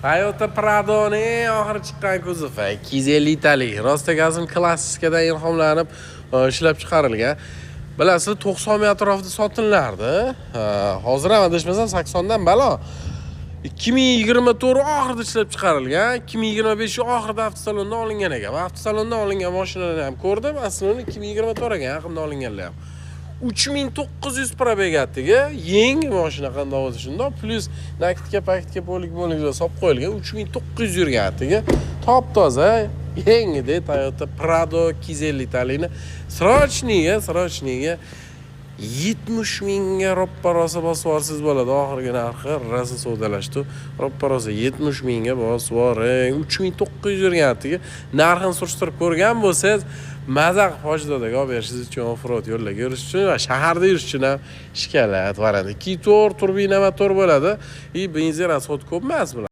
Toyota Prado'ning eng oxiri chiqqan kuzovi 250 talik. Rostagazm klassikadan ilhomlanib ishlab chiqarilgan. Bilasizlar 90 ming atrofida sotilardi. Hozir ham adashmasam 80 dan balo. 2024 oxirida ishlab chiqarilgan. 2025 oxirida avtosalondan olingan ekan. Men avtosalondan olingan mashinalarni ham ko'rdim. Aslida 2024 ekan, yaqinda olinganlar ham. 3900 probegatiga yangi mashina qanday bo'lsa shundoq, plus nakitga paketga bo'lik-bo'liklar solib qo'yilgan 3900 yurganiga top-toza yangi Toyota Prado 250 talikni srochniga 70 mingga roppa-rosa bosvorsiz bo'ladi. Oxirgi narxi rosa savdolashdi. Roppa-rosa 70 mingga bosvoring 3900 yurganiga narxini surishtirib ko'rgan bo'lsangiz, maza qilib Hojdodaga olib berishingiz uchun off-road yo'llarga yurish uchun va shaharda yurish uchun ham ishkalat varandi. 2 turbina motor bo'ladi. Benzin rasxod ko'p emas bular.